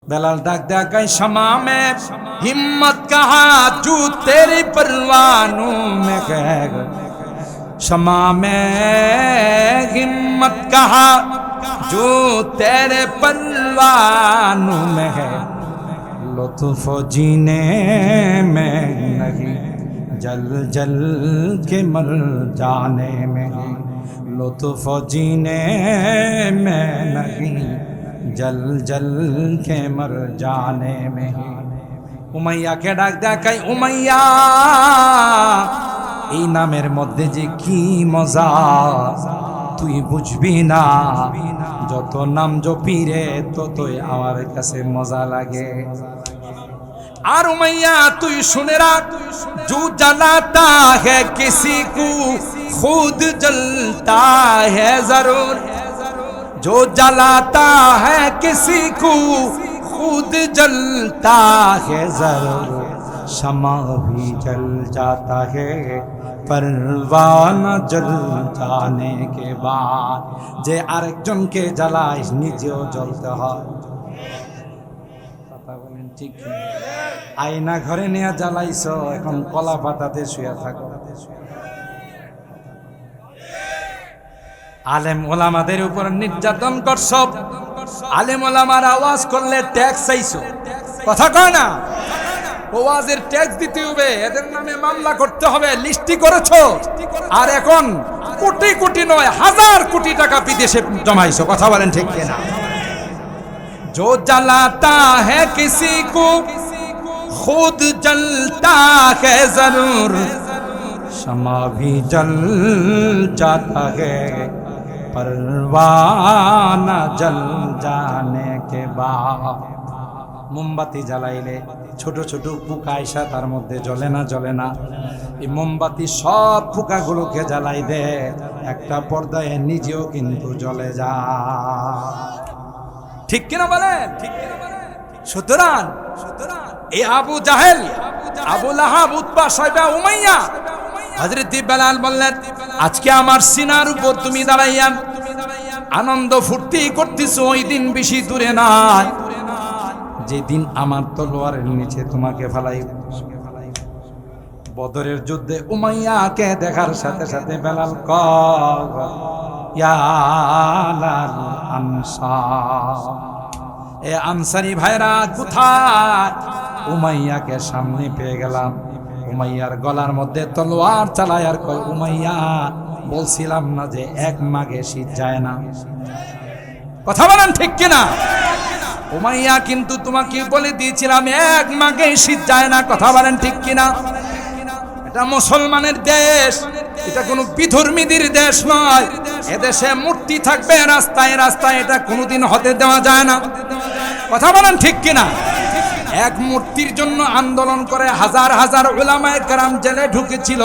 बेलाल डाक दिया कहीं शमा में हिम्मत कहा जो तेरी परवानों में है, शमा में हिम्मत कहा जो तेरे परवानों में है, लुत्फ जीने में नहीं जल जल के मर जाने में, लुत्फ जीने में नहीं जल जल के मर जाने में। उमैया के डाक दिया कहीं उमैया এই নামের মধ্যে যে কি মজা তুই বুঝবি না, যত নাম জপি রে ততই আমার কাছে মজা লাগে। আর উমাইয়া তুই শুনে রাখ, जो जलाता है किसी को खुद जलता है जरूर, जो जलाता है किसी को खुद जलता है जरूर, शमा भी जल जाता है परवाना जल जाने के बाद, जे आरेकजन के জ্বালায় নিজেও জ্বলতে হয়। কথা বলেন ঠিক কি? আয়না ঘরে নিয়ে জ্বালাইছো, এখন কলা পাতাতে শুয়ে থাকো। আলেম ওলামাদের উপর নির্যাতন করছো, আলেম ওলামার আওয়াজ করলে ট্যাক্স চাইছো, কথা কয় না? ওয়াজের ট্যাক্স দিতে হবে, এদের নামে মামলা করতে হবে, লিস্টি করেছো, আর এখন কোটি কোটি নয় হাজার কোটি টাকা বিদেশে জমাইছো, কথা বলেন ঠিক কিনা? जो जलाता है किसी को खुद जलता है जरूर, शमा भी जल जाता है परवाना जल जाने के बाद। মোমবাতি জ্বালাইলে ছোট ছোট পোকা আইসা তার মধ্যে জ্বলে না জ্বলে না, এই মোমবাতি সব পোকাগুলোকে জ্বালাই দে, একটা পর্দায় নিজেও কিন্তু জ্বলে যায়, ঠিক কিনা বলেন? সুতরাং এই আবু জাহেল, আবু লাহাব, উতবা, শাইবা, উমাইয়া, হযরত বেলাল বললেন আজকে আমার সিনার উপর তুমি দাঁড়াইয়া আনন্দ ফুর্তি করতেছো, ওই দিন বেশি দূরে নাই যেদিন আমার তলোয়ারের নিচে তোমাকে ফেলাই। বদরের যুদ্ধে উমাইয়াকে দেখার সাথে সাথে বেলাল কয় ইয়া লাল আনসার, এ আনসারি ভাইরা কোথায়? উমাইয়াকে সামনে পেয়ে গেলাম, উমাইয়ার গলার মধ্যে তলোয়ার চালায় আর কয় উমাইয়া বলছিলাম না যে এক মাঘে শীত যায় না, কথা বলেন ঠিক কিনা? উমাইয়া কিন্তু তোমাকে বলে দিয়েছিলাম এক মাঘে শীত যায় না, কথা বলেন ঠিক কিনা? এটা মুসলমানের দেশ, এটা কোনো বিধর্মীদের দেশ নয়, এদেশে মূর্তি থাকবে রাস্তায় রাস্তায়, এটা কোনোদিন হতে দেওয়া যায় না, কথা বলেন ঠিক কিনা? এক মূর্তির জন্য আন্দোলন করে হাজার হাজার উলামায়ে কেরাম জেলে ঢুকেছিল।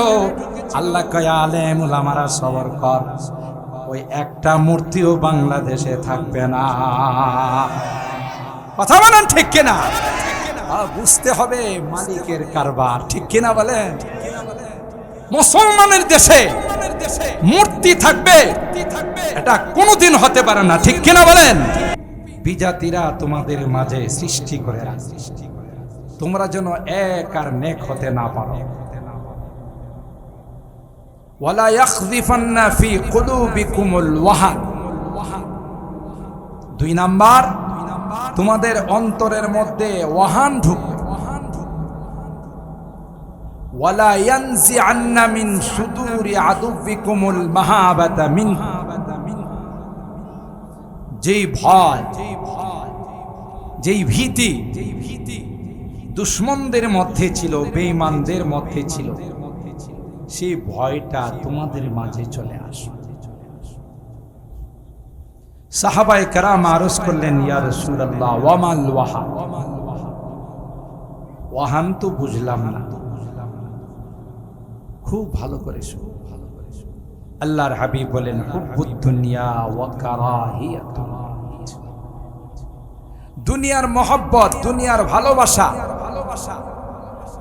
আল্লাহ কয় আলেম উলামারা সবর কর, ওই একটা মূর্তিও বাংলাদেশে থাকবে না, কথা বলেন ঠিক কিনা? বুঝতে হবে মালিকের কারবার, ঠিক কিনা বলেন? মুসলমানের দেশে মূর্তি থাকবে এটা কোনোদিন হতে পারে না, ঠিক কিনা বলেন? বিজাতিরা তোমাদের মাঝে সৃষ্টি করে তোমরা যেন এক আর নেক হতে না পারো। ওয়ালা ইয়াখযিফান্না ফি কুলুবিকুমুল ওয়াহান, 2 নাম্বার তোমাদের অন্তরের মধ্যে ওয়াহান ঢুকবে। ওয়ালা ইয়ানজিআন্না মিন সুদুরি আদুবিকুমুল মাহাবাতা মিনহু, যেই ভয়, যেই ভীতি দুশমনদের মধ্যে ছিল, বেঈমানদের মধ্যে ছিল, সেই ভয়টা তোমাদের মাঝে চলে আসবে। সাহাবায়ে কেরাম আরজ করলেন ইয়া রাসূলুল্লাহ ওয়া মাল ওয়াহান, ওয়াহান তো বুঝলাম না, খুব ভালো করে শুনো। আল্লাহর হাবিব বলেন হুব্বুদ দুনিয়া ওয়া কারাহিয়াতুল মাউত, দুনিয়ার মহব্বত, দুনিয়ার ভালোবাসা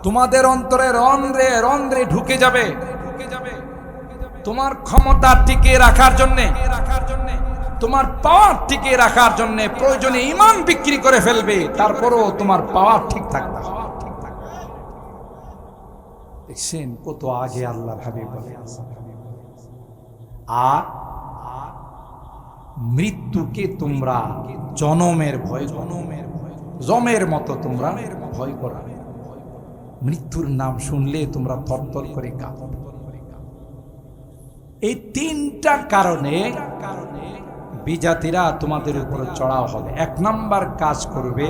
তোমাদের অন্তরে রন্ধ্রে রন্ধ্রে ঢুকে যাবে। তোমার ক্ষমতা টিকে রাখার জন্য, তোমার পাওয়ার টিকিয়ে রাখার জন্য প্রয়োজনে ঈমান বিক্রি করে ফেলবে, তারপরও তোমার পাওয়ার ঠিক থাকবে। দেখছেন কত আগে আল্লাহর হাবিব বলে। আর মৃত্যুকে তোমরা জনমের ভয়, জমের মতো তোমরা ভয় করো। মৃত্যুর নাম শুনলে তোমরা থরথর করে কাঁপো। এই তিনটা কারণে বিজাতিরা তোমাদের উপরে চড়াও হবে। এক নাম্বার কাজ করবে,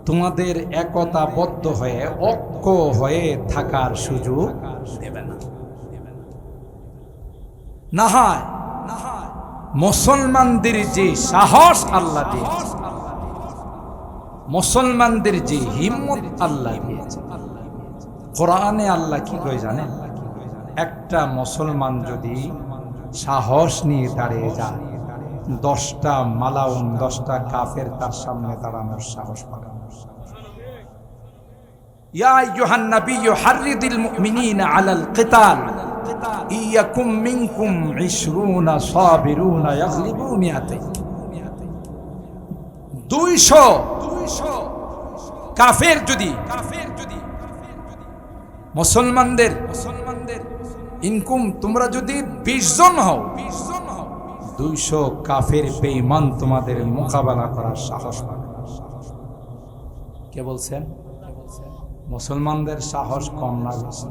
তোমাদের একতাবদ্ধ হয়ে ঐক্য হয়ে থাকার সুযোগ দেবে না। না হয় মুসলমানদের যে সাহস আল্লাহ দিয়েছে, মুসলমানদের যে হিম্মত আল্লাহ দিয়েছে, কোরআনে আল্লাহ কি কয় জানেন? একটা মুসলমান যদি সাহস নিয়ে দাঁড়িয়ে যায়, 10টা মালাউন 10টা কাফের তার সামনে দাঁড়ানোর সাহস পাবে। ইয়া আইয়ুহান নাবিয়্যু হাররিদিল মুমিনিনা আলাল কিতাল ইয়াকুম মিনকুম 20 সাবিরুনা ইয়াগলিবু মিআতাইন। 200 কাফের যদি মুসলমানদের ইনকুম তোমরা যদি 20 জন হও, 200 কাফের বেঈমান তোমাদের মোকাবেলা করার সাহস পাবে। কে বলছেন? মুসলমানদের সাহস কম না বেশি?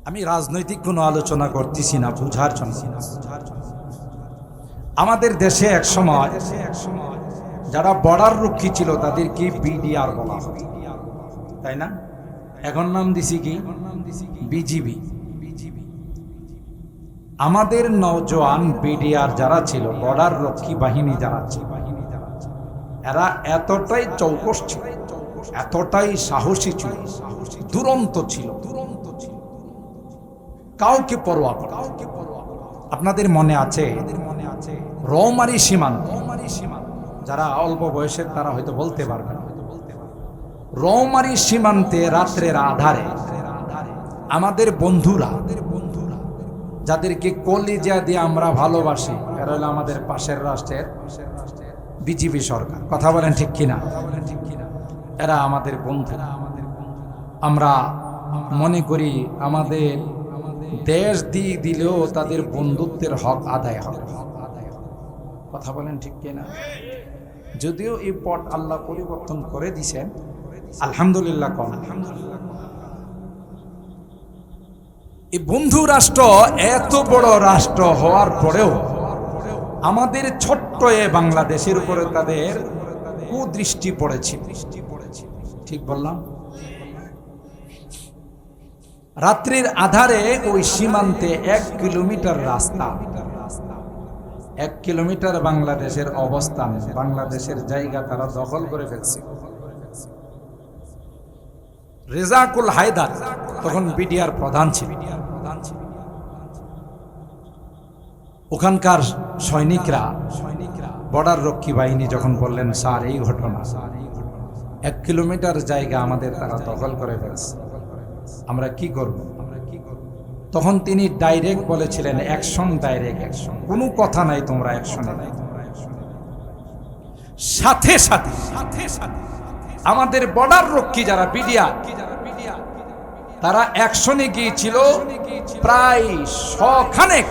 আমি রাজনৈতিক কোনো আলোচনা করতেছি না, বুঝার জন্য। আমাদের দেশে এক সময় যারা বর্ডার রক্ষী ছিল তাদেরকে বিডিআর বলা হয়, তাই না? এখন নাম দিছি কি? বিজিবি। আমাদের নওজোয়ান বিডিআর যারা ছিল, বর্ডার রক্ষী বাহিনী যারা ছিল, এরা এতটাই চৌকস ছিল, এতটাই সাহসী ছিল, দুরন্ত ছিল, কাউকে পরোয়া করে। আপনাদের মনে আছে রৌমারী সীমান্ত, যারা অল্প বয়সের তারা হয়তো বলতে পারবে না। রৌমারী সীমান্তে রাত্রের আধারে আমাদের বন্ধুরা, যাদেরকে কলিজা দিয়ে আমরা ভালোবাসি, এরা হলো আমাদের পাশের রাষ্ট্রের বিজিবি সরকার। কথা বলেন ঠিক কিনা? এরা আমাদের বন্ধু। আমরা মনে করি আমাদের দেশ দিয়ে দিলেও তাদের বন্ধুত্বের হক আদায় হবে। কথা বলেন ঠিক কিনা? যদিও এই পট আল্লাহ পরিবর্তন করে দিছেন, আলহামদুলিল্লাহ। কোন এই বন্ধু রাষ্ট্র, এত বড় রাষ্ট্র হওয়ার পরেও আমাদের ছোট্ট এ বাংলাদেশের উপরে তাদের কুদৃষ্টি পড়েছে। ঠিক বললাম? রাত্রির আধারে ওই সীমান্তে 1 কিলোমিটার রাস্তা, 1 কিলোমিটার বাংলাদেশের অবস্থান, বাংলাদেশের জায়গা তারা দখল করে ফেলছে। রেজাকুল হায়দার তখন বিডিআর প্রধান ছিল। ওখানকার সৈনিকরা, বর্ডার রক্ষী বাহিনী যখন বললেন, স্যার এই ঘটনা, 1 কিলোমিটার জায়গা আমাদের তারা দখল করে ফেলছে, আমরা কি করব? তখন তিনি ডাইরেক্ট বলেছিলেন, অ্যাকশন, ডাইরেক্ট অ্যাকশন, কোনো কথা নাই, তোমরা অ্যাকশনে নাই। সাথে সাথে আমাদের বর্ডার রক্ষী যারা বিডিআর, তারা অ্যাকশনে গিয়েছিল। প্রায় 100 খানেক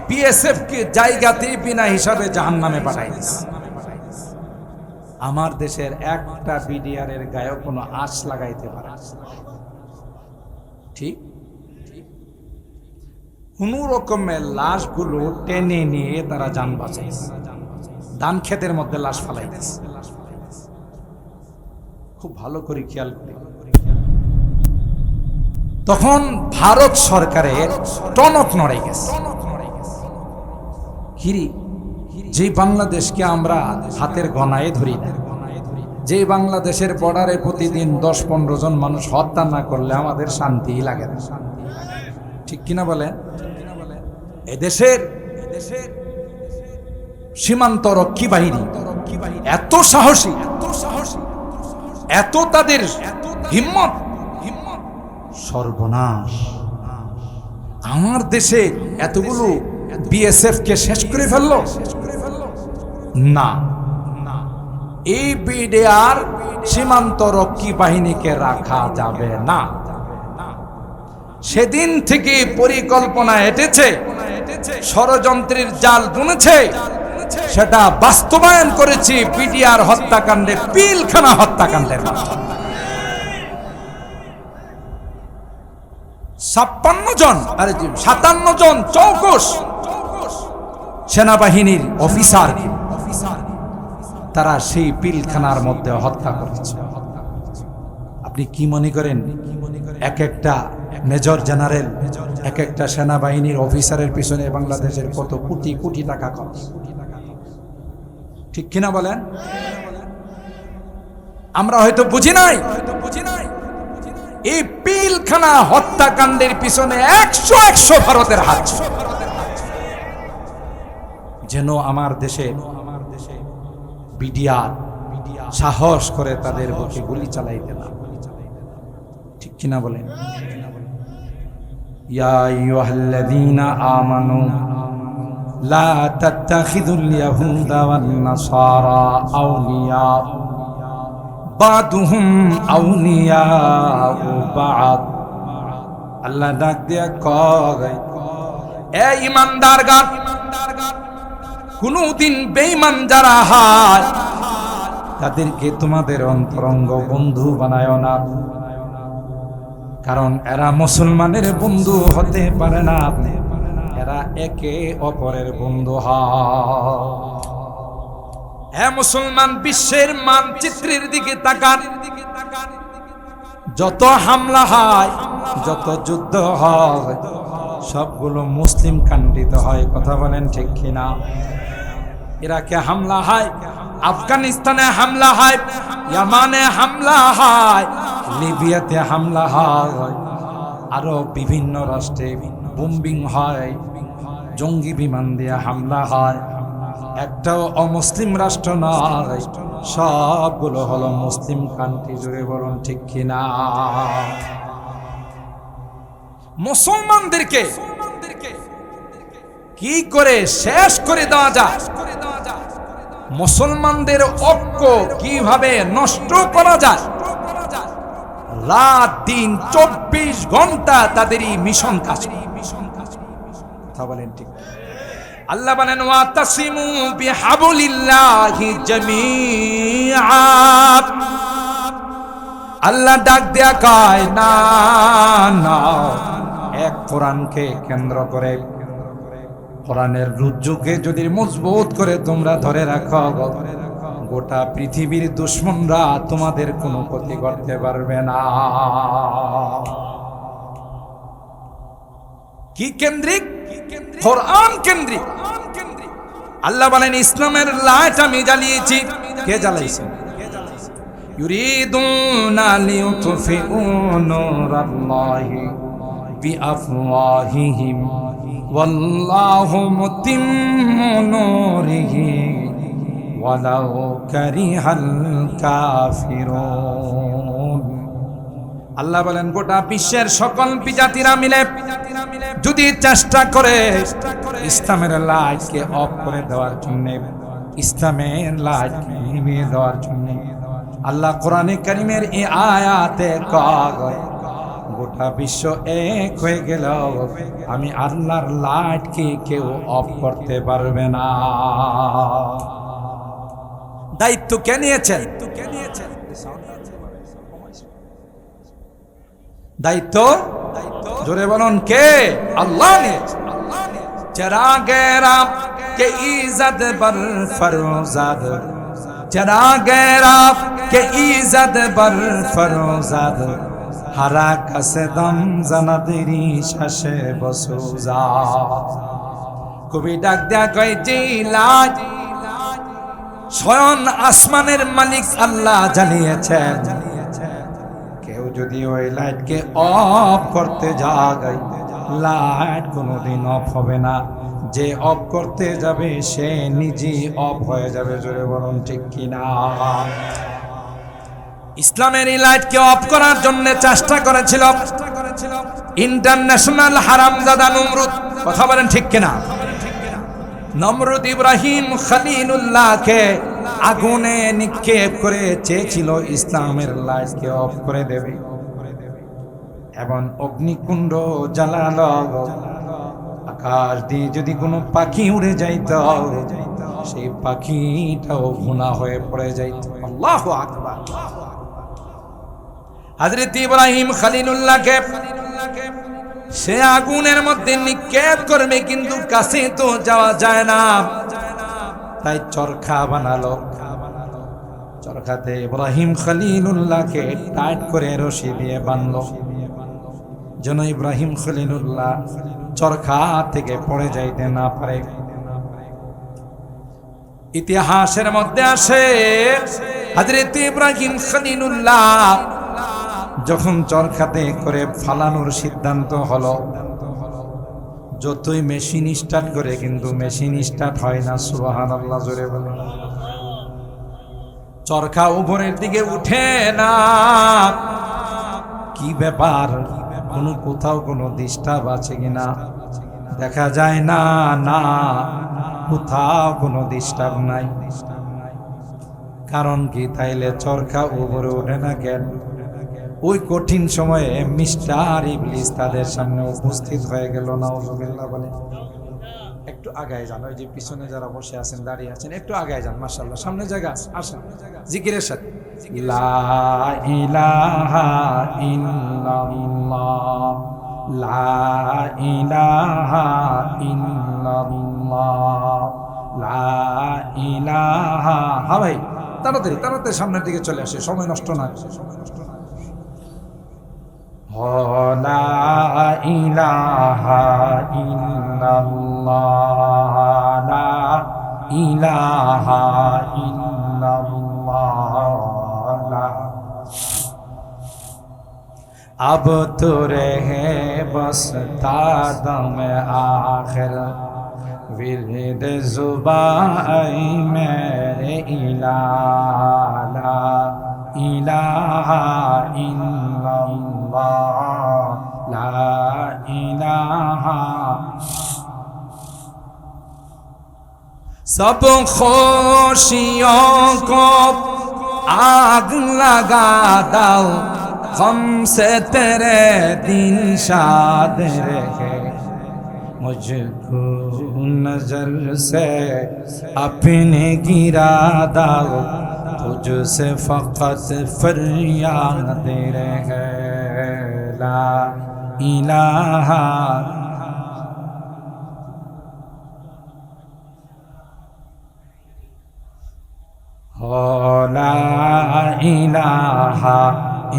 বিএসএফ কে জায়গাতে বিনা হিসাবে জাহান্নামে পাঠাই দিয়েছে। আমার দেশের একটা বিডিআর এর গায়ে কোনো আঁচ লাগাইতে পারে? ঠিক কোন রকমের লাশগুলো টেনে নিয়ে তারা যান বাঁচাইছে, ধান ক্ষেতের মধ্যে লাশ ফালাই দিয়েছে। খুব ভালো করে খেয়াল করি। তখন ভারত সরকারের টনক নড়ে গেছে। হিরি, যে বাংলাদেশকে আমরা হাতের গণায় ধরি না, যে বাংলাদেশের বর্ডারে প্রতিদিন 10-15 জন মানুষ হত্যা না করলে আমাদের শান্তি লাগে না। ঠিক কিনা বলেন? এদেশের সীমান্ত রক্ষী বাহিনী এত সাহসী, এত তাদের হিম্মত, সর্বনাশ। আমার দেশে এতগুলো বিএসএফ কে শেষ করে ফেললো না, এই বিডিআর সীমান্ত রক্ষী বাহিনীকে রাখা যাবে না। সেদিন থেকে পরিকল্পনা এঁটেছে, ষড়যন্ত্রের জাল বুনেছে, সেটা বাস্তবায়ন করেছি বিডিআর হত্যাকাণ্ডে, পিলখানা হত্যাকাণ্ডের মাধ্যমে। 57 জন চৌকস সেনাবাহিনীর অফিসার তারা সেই পিলখানার মধ্যে হত্যা করেছে। আপনি কি মনে করেন এক একটা মেজর জেনারেল, এক একটা সেনাবাহিনীর অফিসারের পিছনে বাংলাদেশের কত কোটি কোটি টাকা খরচ, ঠিক কিনা বলেন? আমরা হয়তো বুঝি নাই, এই পিলখানা হত্যাকাণ্ডের পিছনে 100 ভারতের হাত। যেন আমার দেশে বিডিআর সাহস করে তাদের বুকে গুলি চালাইতে না, ঠিক কিনা বলেন? ইয়া আইয়ুহাল্লাযীনা আমানু লা তাত্তাখিযুল ইয়াহুদা ওয়ান নাসারা আউলিয়া বাদুহুম আউলিয়া বাদ। আল্লাহ ডাক দিয়া কয়, এ ঈমানদারগণ, কোনদিন বেঈমান যারা হয় তাদেরকে তোমাদের অন্তরঙ্গ বন্ধু বানায় না, কারণ এরা মুসলমানের বন্ধু হতে পারে না, এরা একে অপরের বন্ধু হয়। হে মুসলমান, বিশ্বের মানচিত্রের দিকে তাকান, যত হামলা হয়, যত যুদ্ধ হয়, সবগুলো মুসলিম কান্ট্রিতে হয়। কথা বলেন ঠিক কিনা? ইরাকে হামলা হয়, আফগানিস্তানে হামলা হয়, ইয়ামানে হামলা হয়, লিবিয়াতে হামলা হয়, আরো বিভিন্ন রাষ্ট্রে বোম্বিং হয়, জঙ্গি বিমান দিয়ে হামলা হয়। একটাও অমুসলিম রাষ্ট্র নয়, সবগুলো হলো মুসলিম কান্ট্রি। জুড়ে বলুন ঠিক কিনা? মুসলমানদেরকে কি করে শেষ করে দেওয়া যায়, মুসলমানদের ঐক্য কিভাবে নষ্ট করা যায়, রাত দিন 24 ঘন্টা তাদেরই মিশন কাজ। কথা বলেন ঠিক? আল্লাহ বলেন, ওয়াতাসিমু বিহাবলিল্লাহি জামিআ। আল্লাহ ডাক দেয়া কয়, না না, এক কোরআনকে কেন্দ্র করে, কোরআনের রুজ্জুকে যদি মজবুত করে তোমরা ধরে রাখো, গোটা পৃথিবীর দুশমনরা তোমাদের কোনো ক্ষতি করতে পারবে না। কি কেন্দ্রিক? কোরআন কেন্দ্রিক। আল্লাহ বলেন, ইসলামের লাইট আমি জ্বালিয়েছি। কে জ্বালাইছে? ইউরিদুনা লিইউতফিউ নূরাল্লাহি বিআফওয়াহিহিম ওয়াল্লাহু মুতিম্মু নূরিহি ওয়ালাউ কারিহাল কাফিরুন। আল্লাহ বলেন, গোটা বিশ্বের সকল বিজাতিরা মিলে যদি চেষ্টা করে ইসলামের লাইটকে অফ করে দেওয়ার জন্য, ইসলামের লাইটকে নিভিয়ে দেওয়ার জন্য, আল্লাহ কোরআনে কারীমের এই আয়াতে কয়, গোটা বিশ্ব এক হয়ে গেল, আমি আল্লাহর লাইটকে কেউ অফ করতে পারবে না। দায়িত্ব কে নিয়েছেন? দায়িত্ব জোরে বলুন, কে? আল্লাহ নিয়েছে। চেরাগেরা কে ইজ্জত বর ফরজাদ, চেরাগেরা কে ইজ্জত বর ফরজাদ, হারা কাছে দম জানাতেরি শাসে বসুজা। কবি ডাক দেয়া কয়, যে লাইট স্বয়ং আসমানের মালিক আল্লাহ জ্বালিয়েছেন, কেউ যদি ওই লাইটকে অফ করতে যায়, লাইট কোনোদিন অফ হবে না। যে অফ করতে যাবে সে নিজেই অফ হয়ে যাবে। জোরে বলুন ঠিক কিনা? ইসলামের এই লাইটকে অফ করার জন্য চেষ্টা করেছিল ইন্টারন্যাশনাল হারামজাদা নমরুদ। কথা বলেন ঠিক কিনা? নমরুদ ইব্রাহিম খলিলুল্লাহকে আগুনে নিক্ষেপ করে চেয়েছিল ইসলামের লাইটকে অফ করে দেবে, এবং অগ্নিকুণ্ড জ্বালালো। আকাশ দিয়ে যদি কোনো পাখি উড়ে যাইত, সেই পাখিটাও ভুনা হয়ে পড়ে যাইত। আল্লাহু আকবার। হযরত ইব্রাহিম খলিলুল্লাহকে সে আগুনের মধ্যে নিক্ষেপ করবে, কিন্তু কাছে তো যাওয়া যায় না, তাই চরখা বানালো। চরখাতে ইব্রাহিম খলিলুল্লাহকে টাইট করে রশি দিয়ে বাঁধলো, যেন ইব্রাহিম খলিলুল্লাহ চরখা থেকে পড়ে যাইতে না পারে। ইতিহাসের মধ্যে আসে হযরত ইব্রাহিম খলিলুল্লাহ যখন চরখাতে করে ফালানোর সিদ্ধান্ত হলো, যতই মেশিন স্টার্ট করে কিন্তু মেশিন স্টার্ট হয় না। সুবহানাল্লাহ, জোরে বলে। চরখা উপরের দিকে উঠে না। কি ব্যাপার? কোথাও কোনো ডিস্টার্ব আছে কিনা দেখা যায় না। না, কোথাও কোনো ডিস্টার্ব নাই। কারণ কি? তাইলে চরখা উপরে ওঠে না কেন? ওই কঠিন সময়ে মিস্টার ইবলিস তাদের সামনে উপস্থিত হয়ে গেল। নাউজুবিল্লাহ বলে। একটু আগায় যান, ওই যে পিছনে যারা বসে আছেন, দাঁড়িয়ে আছেন, একটু আগায় যান। মাশাআল্লাহ, সামনে জায়গা আছে, আসেন জিকিরের সাথে। লা ইলাহা ইল্লাল্লাহ, লা ইলাহা ইল্লাল্লাহ, লা ইলাহা। হ্যাঁ ভাই, তাড়াতাড়ি তাড়াতাড়ি সামনের দিকে চলে আসে, সময় নষ্ট না। লা ইলাহা ইল্লাল্লাহ, লা ইলাহা ইল্লাল্লাহ। अब तो रहे बस तादम आखिर विरद जुबाई मेरे इलाहा, ला इलाहा इल्लल्लाह, ला इलाहा। सब खुशियों को आग लगा दाओ, हमसे तेरे दिन शाद रहे। मुझको नजर से अपने गिरा दाओ, तुझसे फकत फरियाद रहे। ला इलाहा ला इलाहा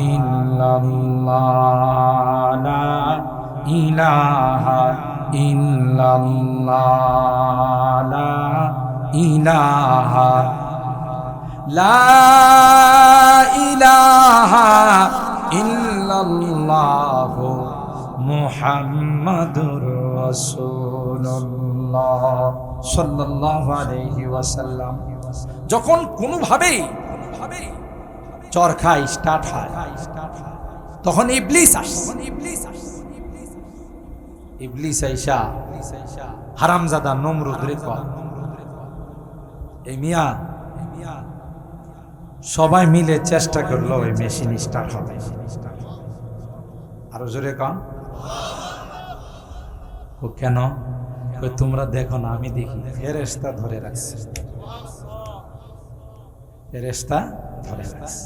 इल्लल्लाह, ला इलाहा इल्लल्लाह, ला इलाहा, ला इलाहा इल्लल्लाह मुहम्मदुर রাসূলুল্লাহ সাল্লাল্লাহু আলাইহি ওয়াসাল্লাম। যখন কোনোভাবেই চরখা স্টার্ট হয়, তখন ইবলিস আসে। ইবলিস আইসা হারামজাদা নমরুদ রে কয়, এই মিয়া সবাই মিলে চেষ্টা করলো ওই মেশিন স্টার্ট হবে। আরো জোরে কন। ও কেন? তোমরা দেখো না, আমি দেখি। ফেরেশতা ধরে রাখছে, ফেরেশতা ধরে রাখছে।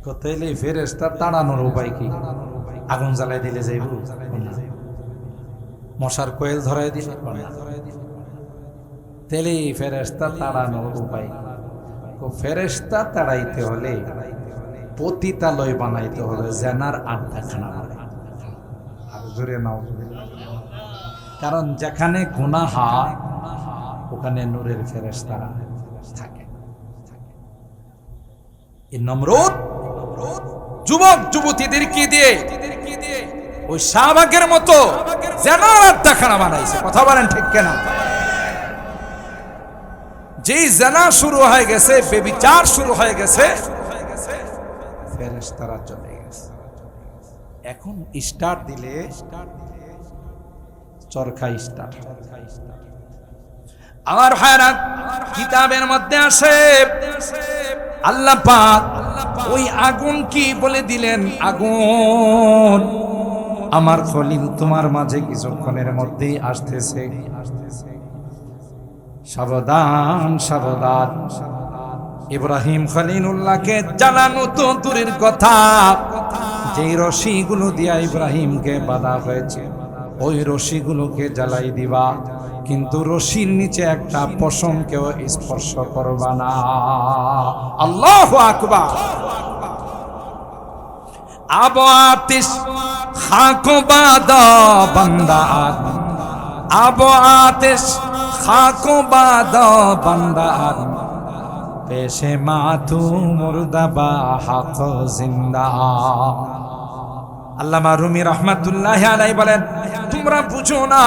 কোথায় ফেরেশতা তাড়ানোর উপায় কি? আগুন জ্বালাই দিলে যাইব? মশার কোয়েল ধরাই দিলে? তেলে ফেরেশতা তাড়ানোর উপায়। ফেরেশতা তাড়াইতে হলে পতিতালয় বানাইতে হবে, জেনার আড্ডাখানা হবে। আর জোরে নাও। কারণ যেখানে গুনাহ হয় ওখানে নূরের ফেরেশতারা থাকে। এই নমরুদ যুবক যুবতীদেরকে দিয়ে ওই শাহবাগের মতো জেনার আড্ডাখানা বানাইছে। কথা বলেন ঠিক কিনা? যেই জেনা শুরু হয়ে গেছে, বেবিচার শুরু হয়ে গেছে, ফেরেশতারা চলে গেছে। এখন স্টার্ট দিলে চরখা স্টার্ট। আমার ভাইরা, কিতাবের মধ্যে আসে আল্লাহ পাক ওই আগুন কি বলে দিলেন, আগুন আমার খলিল তোমার মাঝে কিছুক্ষণের মধ্যেই আসতেছে, সাবধান সাবধান। ইব্রাহিম খলিলুল্লাহকে জ্বালানো তো দূরের কথা, যেই রশিগুলো দিয়া ইব্রাহিমকে বাঁধা হয়েছে ওই রশিগুলোকে জ্বালাই দিবা, কিন্তু রশির নিচে একটা পশমকেও স্পর্শ করবা না। আল্লাহু আকবার। আবো আতিশ খাকো বাদা বান্দা, আবো আতিশ খাকো বাদা বান্দা, পেশে মাতু মুর্দাবা হক জিন্দা। আল্লামা রুমি রহমাতুল্লাহি আলাইহি বলেন, তোমরা বুঝো না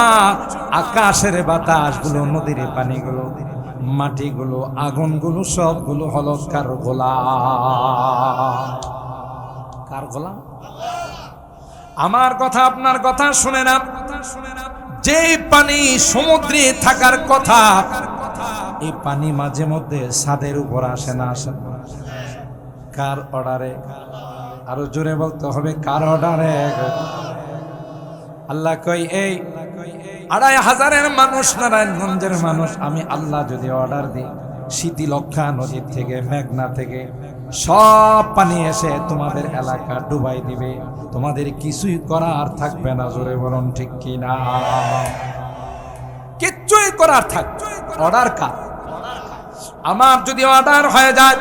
আকাশের বাতাসগুলো, নদীর পানিগুলো, মাটিগুলো, আগুনগুলো সবগুলো হলো কার গোলাম। কার গোলাম? আমার কথা আপনার কথা শুনে না। যে পানি সমুদ্রে থাকার কথা, এই পানি মাঝে মধ্যে ছাদের উপর আসে না আসে? কার অর্ডারে? আরো জোরে বলতে হবে, কার অর্ডারে? আল্লাহ কই এই ২৫০০ মানুষ, নারায়ণগঞ্জের মানুষ, আমি আল্লাহ যদি অর্ডার দিই, শীতিলক্ষা নদীর থেকে, মেঘনা থেকে সব পানি এসে তোমাদের এলাকা ডুবাই দিবে, তোমাদের কিছুই করার থাকবে না। জোরে বলুন ঠিক কি না? কিচ্ছুই করার থাকবে। অর্ডার কার? আমার যদি অর্ডার হয়ে যায়,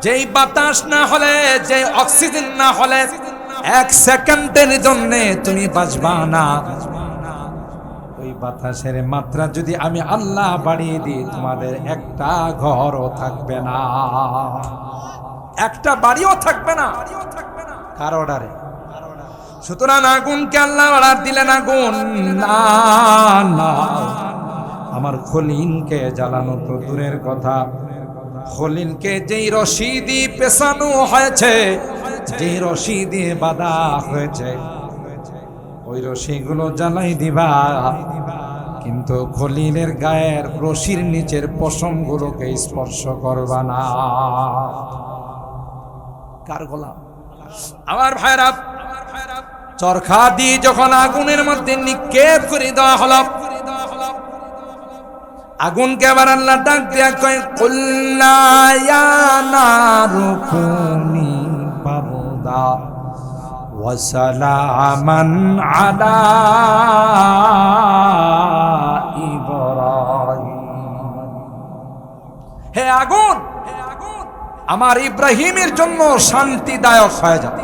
যেই বাতাস না হলে, যে অক্সিজেন না হলে 1 সেকেন্ডের জন্য তুমি বাঁচবা না। ওই বাতাসের মাত্রা যদি আমি আল্লাহ বাড়িয়ে দিই, তোমাদের একটা ঘরও থাকবে না, একটা বাড়িও থাকবে না। কার অর্ডারে? সুতরাং আগুনকে আল্লাহ অর্ডার দিলেন, আগুন না না, আমার খলিলকে জ্বালানো তো দূরের কথা, খলিলকে যেই রশি দিয়ে পেছানো হয়েছে, যেই রশি দিয়ে বাঁধা হয়েছে, ওই রশিগুলো জ্বালাই দিবা, কিন্তু খলিলের গায়ের রশির নিচের পশমগুলোকে স্পর্শ করবা না। কার গোলাম? আমার ভাইরা, চরখা দিয়ে যখন আগুনের মধ্যে নিক্ষেপ করে দেওয়া হলো, আগুনকে আবার আল্লাহ ডাক দিয়া কয়, কুল্লা ইয়া নারু কুনি বারদা ওয়া সালামান আলা ইব্রাহিম। হে আগুন, আমার ইব্রাহিমের জন্য শান্তিদায়ক হয়ে যাও।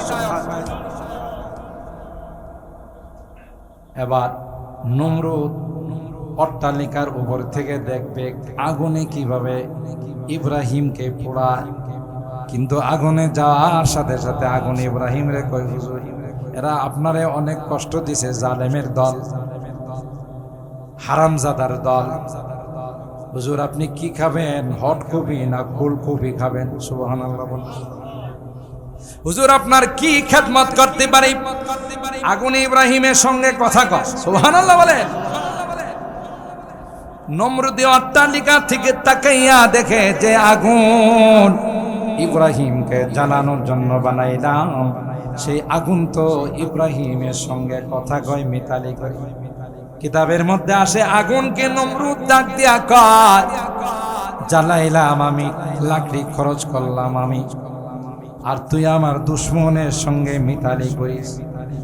এবার নমরুদ অট্টালিকার উপর থেকে দেখবে আগুনে কিভাবে ইব্রাহিমকে পোড়ায়, কিন্তু আগুনে যাওয়ার সাথে সাথে আগুন ইব্রাহিম রে কয়, হুজুর এরা আপনারে অনেক কষ্ট দিছে, জালেমের দল, হারামজাদার দল, হুজুর আপনি কি খাবেন, হট কবি না ফুলকপি খাবেন? সুবহানাল্লাহ বলেন। হুজুর আপনার কি খেদমত করতে পারি? আগুন ইব্রাহিমের সঙ্গে কথা কয়, সুবহানাল্লাহ বলেন। নমরুদি অট্টালিকা থেকে তাকাইয়া দেখে যে আগুন ইব্রাহিমকে জ্বালানোর জন্য বানাইলাম, সেই আগুন তো ইব্রাহিমের সঙ্গে কথা কয়, মিতালি করে। কিতাবের মধ্যে আসে আগুনকে নমরুদ ডাক দিয়া কয়, জ্বালাইলাম আমি, লাকড়ি খরচ করলাম আমি, আর তুই আমার দুশ্মনের সঙ্গে মিতালি করিস,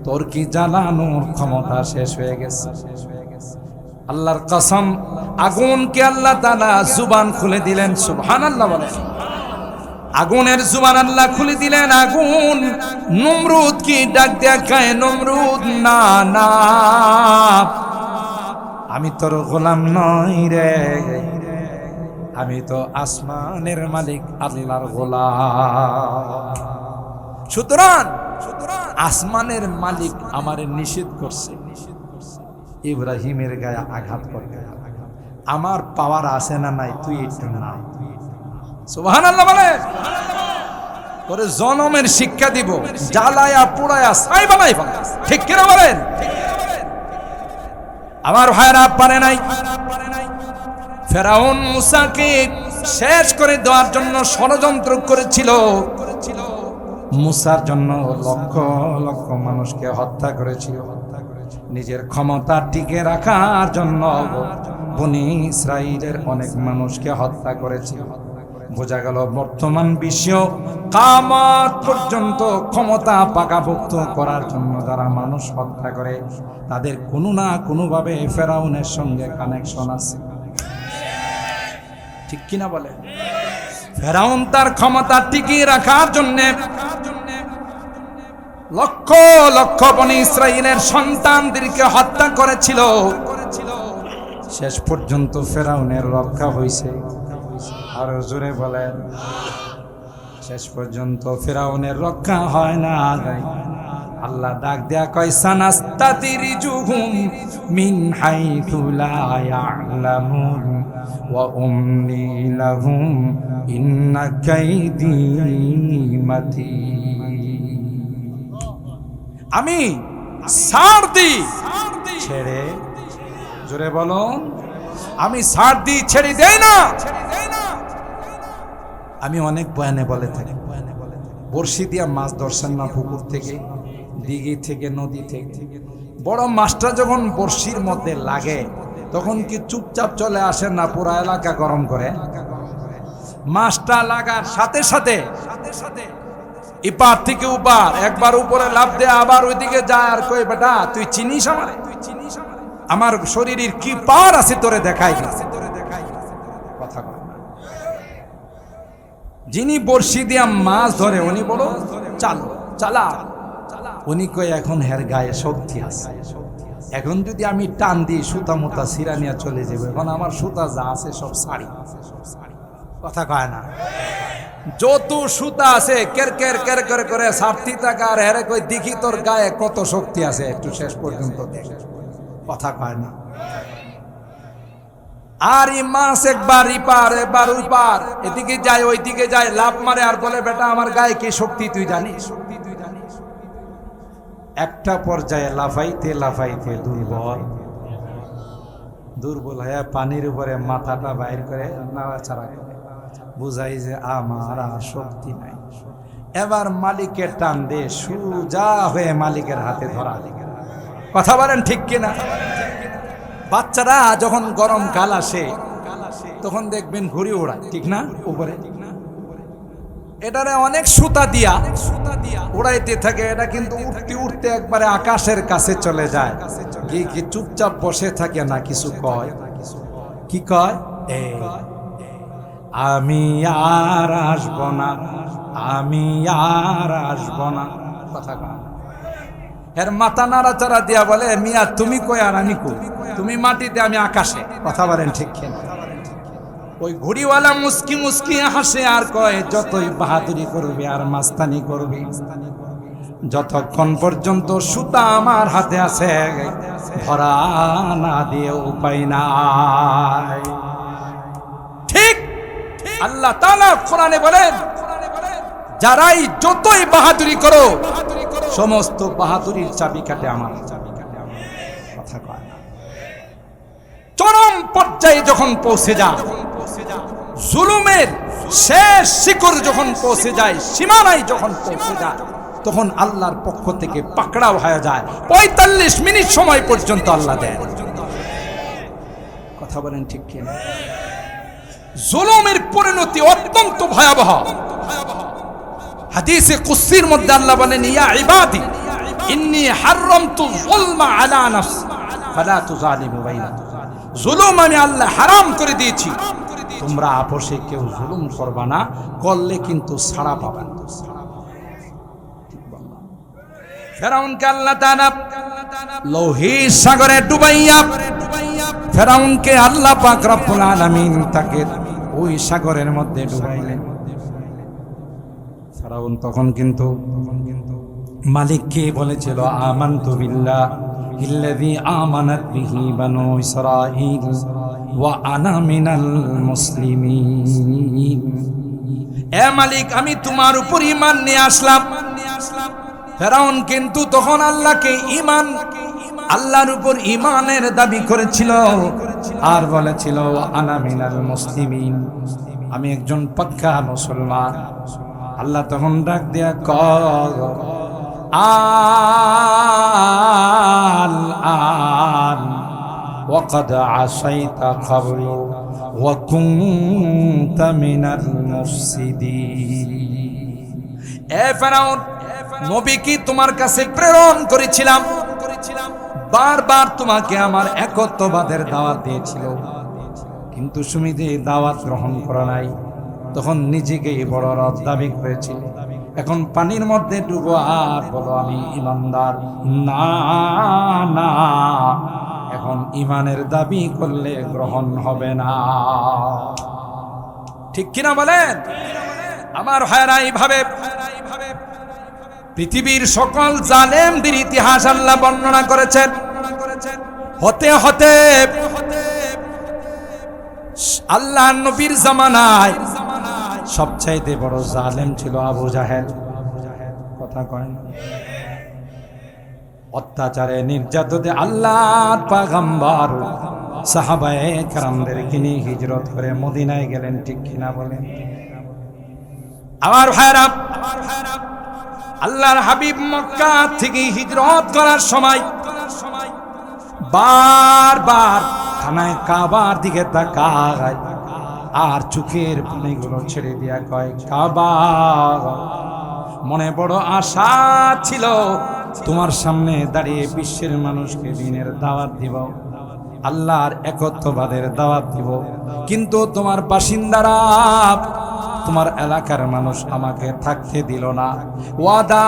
তোর কি জ্বালানোর ক্ষমতা শেষ হয়ে গেছে? আল্লাহর কসম, আগুনকে আল্লাহ তাআলা জুবান খুলে দিলেন। সুবহানাল্লাহ বলেন। আগুনের জুবান আল্লাহ খুলে দিলেন। আগুন নমরুদ কি ডাক দিয়া কয়, নমরুদ না না, আমি তোর গোলাম নই রে, আমি তো আসমানের মালিক আল্লাহর গোলাম। সুতরাং আসমানের মালিক আমারে নিষেধ করছে ইব্রাহিমের গায়ে আঘাত করতে। আমার পাওয়ার আছে না নাই? তুই একটু না। সুবহানাল্লাহ বলে। তোরে জনমের শিক্ষা দিব, জ্বালায়া পুড়ায়া ছাই বানাই ফেল। ঠিক কিনা বলেন? আমার ভাইরা পারে নাই। ফেরাউন মুসাকে শেষ করে দেওয়ার জন্য ষড়যন্ত্র করেছিল। মুসার জন্য লক্ষ লক্ষ মানুষকে হত্যা করেছিল। নিজের ক্ষমতা টিকে রাখার জন্য বনি ইসরাইলের অনেক মানুষকে হত্যা করেছিল। বোঝা গেল বর্তমান বিশ্ব কিয়ামত পর্যন্ত ক্ষমতা পাকাপোক্ত করার জন্য যারা মানুষ হত্যা করে তাদের কোনো না কোনোভাবে ফেরাউনের সঙ্গে কানেকশন আছে। ঠিক কিনা বলে? ফেরাউন তার ক্ষমতা টিকিয়ে রাখার জন্য লক্ষ লক্ষ বনি ইসরাইলের সন্তানদেরকে হত্যা করেছিল। শেষ পর্যন্ত ফেরাউনের রক্ষা হয়েছে। আর জোরে বলেন, শেষ পর্যন্ত ফেরাউনের রক্ষা হয় না। আল্লাহ ডাক দেয়া কয় সানাস্তাতিরিজুহুম মিন হাইথু লা ইয়ালামুন ওয়া উমলি লাহুম ইন্না কাইদি মাতিন। আমি ছাড় দিই ছেড়ে, জোরে বলুন, আমি ছাড় দিই ছেড়ে দেই না। আমি অনেক বয়ানে বলে থাকি, বড়শি দিয়া মাছ ধরছেন না পুকুর থেকে, দিঘি থেকে, নদী থেকে, বড় মাছটা যখন বড়শির মধ্যে লাগে তখন কি চুপচাপ চলে আসেন না পুরা এলাকা গরম করে? মাছটা লাগার সাথে সাথে এপার থেকে ওপার, একবার উপরে লাফ দেয় আবার ওইদিকে যায়, আর কই বেটা তুই চিনিস আমারে? আমার শরীরের কি পাওয়ার আছে তোরে দেখাই দিছে। কথা বল। যিনি বড়শি দিয়া মাছ ধরে উনি বড় চালো চালা, উনি কই এখন হের গায়ে শক্তি আছে, এখন যদি আমি টান দিই সুতা মুতা সিরা নিয়ে চলে যাবে, এখন আমার সুতা যা আছে সব ছাড়ি। কথা কয় না? যত সুতা আছে কের কের কের কের করে সাপতি টাকা, আর হেরে কই দেখি তোর গায়ে কত শক্তি আছে, একটু শেষ পর্যন্ত দেখ। কথা কয় না? আর এই মাছ একবার ইপার একবার উপার, এদিকে যায় ওইদিকে যায়, লাভ মারে আর বলে বেটা আমার গায়ে কি শক্তি তুই জানিস? একটা পর্যায়ে লাফাইতে লাফাইতে দুর্বল হয়ে পানির উপরে মাথাটা বাইর করে নাড়াচাড়া করে বুঝাই যে আমার আর শক্তি নাই। এবার মালিকের টান দিয়ে সুজা হয়ে মালিকের হাতে ধরা। কথা বলেন ঠিক কিনা? বাচ্চারা যখন গরম কাল আসে তখন দেখবেন ঘুড়ি ওড়ায়, ঠিক না? উপরে এটারে অনেক সুতা দিয়া উড়াইতে থাকে, এটা কিন্তু উঠতে উঠতে একবারে আকাশের কাছে চলে যায়, গিয়ে কি চুপচাপ বসে থাকে না, কিছু কয়। কি কয়? আমি আর আসব না, আমি আর আসব না। কথা কয়। এর মাথা নাড়াচাড়া দিয়া বলে মিয়া তুমি কই আর আমি কই? তুমি মাটিতে আমি আকাশে। কথা বলেন ঠিক কিনা? ওই ঘুড়িওয়ালা মুস্কি মুস্কি হাসে আর কয় যতই বাহাদুরি করবে আর মাস্তানি করবে, যতক্ষণ পর্যন্ত সুতা আমার হাতে আছে ধরা না দিয়ে উপায় নাই। ঠিক আল্লাহ তাআলা কোরআনে বলেন যারাই যতই বাহাদুরি করো সমস্ত বাহাদুরির চাবিকাঠি আমার। কথা কয় না? চরম পর্যায়ে যখন পৌঁছে যায়, জুলুমের শেষ শিখর যখন পৌঁছে যায়, সীমানায় যখন পৌঁছে যায়, তখন আল্লাহর পক্ষ থেকে পাকড়াও হয়ে যায়। ৪৫ মিনিট সময় পর্যন্ত আল্লাহ দেয়। কথা বলেন ঠিক কিনা? জুলুমের পরিণতি অত্যন্ত ভয়াবহ। হাদিসে কুদসির মধ্যে আল্লাহ বলেন ইয়া ইবাদি ইন্নী হারামতু যুলমা আলা নাফসি ফালা তুযালিমু বাইনাকুম। জুলুম আমি আল্লাহ হারাম করে দিয়েছি, তোমরা আপোষে কেউ জুলুম করবা না, করলে কিন্তু ছাড়া পাবে না। ফেরাউনকে আল্লাহ তাআলা লোহিত সাগরে ডুবাইয়া, ফেরাউনকে আল্লাহ পাক রব্বুল আলামিন তাকে ওই সাগরের মধ্যে ডুবাইলেন। ফেরাউন তখন কিন্তু মালিককে বলেছিল আমানতু বিল্লাহ ইল্লাযী আমানাত বিহি বানু ইসরাঈল ওয়া আনা মিনাল মুসলিমিন। হে মালিক আমি তোমার উপর ঈমান নিয়ে আসলাম। ফেরাউন কিন্তু তখন আল্লাহর উপর ঈমানের দাবি করেছিল আর বলেছিল আনা মিনাল মুসলিমিন, আমি একজন পাক্কা মুসলমান। আল্লাহ তখন ডাক দিয়া কয় আল ওয়াকাদ আসাইতা ক্বাবলু ওয়া কুনতা মিনাল মুফসিদিন। এ ফেরাউন, নবী কি তোমার কাছে প্রেরণ করেছিলাম, বারবার তোমাকে আমার একত্ববাদের দাওয়াত দিয়েছিল, কিন্তু তুমি যে দাওয়াত গ্রহণ করো নাই, তখন নিজেকে বড় রব দাবি করেছিল। এখন পানির মধ্যে ডুবো আর বলো আমি ঈমানদার। না না, এখন ঈমানের দাবি করলে গ্রহণ হবে না। ঠিক কিনা বলেন আমার ভাইরা? এইভাবে পৃথিবীর সকল জালেমদের ইতিহাস আল্লাহ বর্ণনা করেছেন। হতে হতে আল্লাহর নবীর জামানায় সবচাইতে বড় জালেম ছিল আবু জাহেল। কথা কয় না? অত্যাচারে নির্যাতনে আল্লাহর পয়গম্বর সাহাবায়ে কেরামদেরকে নিয়ে হিজরত করে মদিনায় গেলেন। ঠিক কিনা বলেন আমার ভাইরা? আল্লাহর হাবিব মক্কা থেকে হিজরত করার সময় বারবার খানায় কাবার দিকে তাকায় আর চোখের পানিগুলো ছেড়ে দিয়া কয় কাবা, মনে বড় আশা ছিল তোমার সামনে দাঁড়িয়ে বিশ্বের মানুষকে দ্বীনের দাওয়াত দিব, আল্লাহর একত্ববাদের দাওয়াত দিব, কিন্তু তোমার বাসিন্দারা, তোমার এলাকার মানুষ আমাকে থাকতে দিল না। ওয়াদা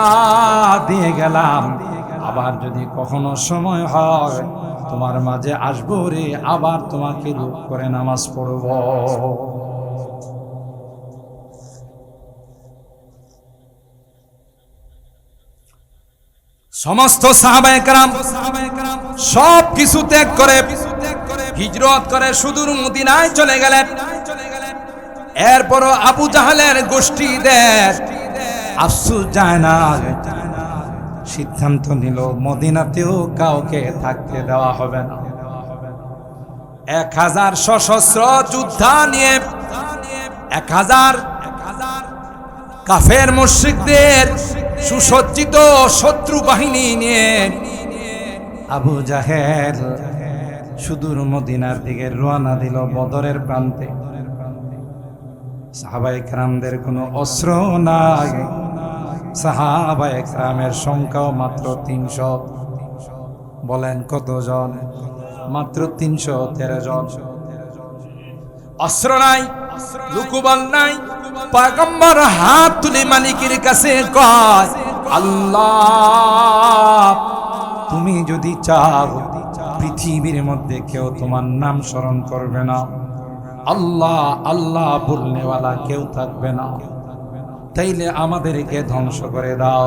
দিয়ে গেলাম আবার যদি কখনো সময় হয় তোমার মাঝে আসবো রে, আবার তোমাকে রূপ করে নামাজ পড়ব। সমস্ত সাহাবায়ে কেরাম সব কিছু ত্যাগ করে হিজরত করে সুদূর মদিনায় চলে গেলেন। এরপরও আবু জাহেলের গোষ্ঠীদের আফসোস যায় না, সিদ্ধান্ত নিল মদিনাতেও কাউকে থাকতে দেওয়া হবে না। 1000 সশস্ত্র যোদ্ধা নিয়ে 1000 কাফের মুশরিকদের সুসজ্জিত শত্রু বাহিনী নিয়ে আবু জাহেল সুদূর মদিনার দিকে রওনা দিল। বদরের প্রান্তে সাহাবায়ে কেরামদের কোনো অস্ত্র নাই, সাহাবায়ে কেরামের সংখ্যাও মাত্র 300। বলেন কতজন? মাত্র 313 জন। অস্ত্র নাই, লুকুবল নাই। পয়গম্বর হাত তুলে মালিকের কাছে কয় আল্লাহ, তুমি যদি চাও পৃথিবীর মধ্যে কেউ তোমার নাম স্মরণ করবে না, আল্লাহ আল্লাহ বলনেওয়ালা কেউ থাকবে না, তাইলে আমাদেরকে ধ্বংস করে দাও।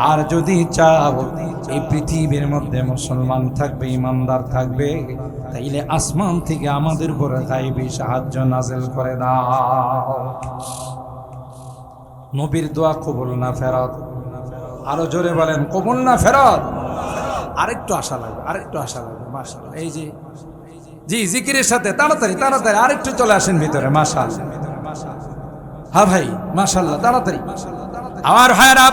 আর যদি চাও এই পৃথিবীর মধ্যে মুসলমান থাকবে, ইমানদার থাকবে, তাইলে আসমান থেকে আমাদের উপরে গায়বী সাহায্য নাযিল করে দাও। নবীর দোয়া কবুল না ফেরত? আরো জোরে বলেন কবুল না ফেরত? আরেকটু আশা লাগবে, আরেকটু আশা লাগবে। মাশাআল্লাহ, এই যে জি জিকিরের সাথে তাড়াতাড়ি তাড়াতাড়ি আরেকটু চলে আসেন ভিতরে। মাশাআল্লাহ, হ্যাঁ ভাই মাশাআল্লাহ, তাড়াতাড়ি। আমার ভাইরা,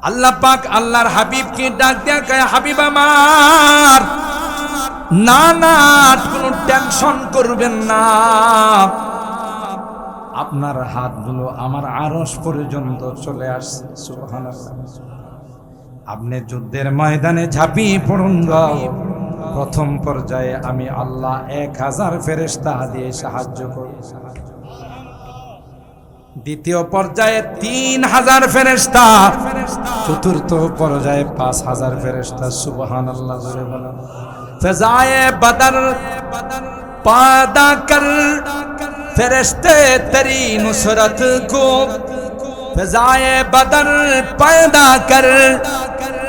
আল্লাহ পাক আল্লাহর হাবিবকে ডাক দেয়া কয় হাবিব আমার, না না কোনো টেনশন করবেন না, আপনার হাতগুলো আমার আরশ পর্যন্ত চলে আসছে। সুবহানাল্লাহ। আপনি যুদ্ধের ময়দানে ঝাঁপিয়ে পড়ুন গো, প্রথম পর্যায়ে আমি আল্লাহ 1000 ফেরেশতা দিয়ে সাহায্য করব, দ্বিতীয় পর্যায়ে 3000 ফেরেশতা, চতুর্থ পর্যায়ে 5000 ফেরেশতা। সুবহানাল্লাহ, জোরে বলেন। ফজায়ে বদর पैदा कर फरिश्ते तेरी नुसरत को, फजाए बदर पैदा कर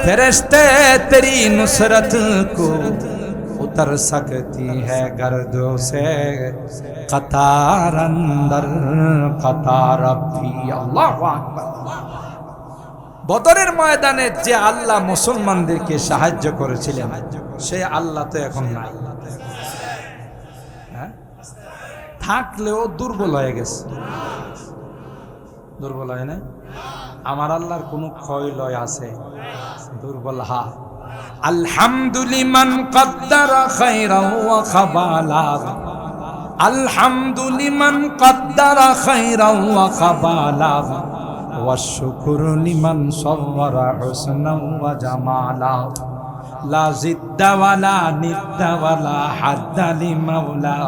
फरिश्ते तेरी नुसरत को, तर सकती है गर्दों से कतार अंदर कतार भी। আল্লাহু আকবার। বদরের ময়দানে যে আল্লাহ মুসলমানদেরকে সাহায্য করেছিলেন সেই আল্লাহ তো এখন নাই, থাকলেও দুর্বল হয়ে গেছে। দুর্বল হয় না? আমার আল্লাহর কোন ক্ষয় লয় আছে? দুর্বল। হা আলহামদুলিমান কদ্দারা খায়রাও ওয়া খাবালা, আলহামদুলিমান কদ্দারা খায়রাও ওয়া খাবালা, ওয়া শুকরু লিমান সাওয়ারা হুসনাও ওয়া জামালা, লা জিদ্দা ওয়ালা নিদ্দা ওয়ালা হাদ্দা লিমাওলা,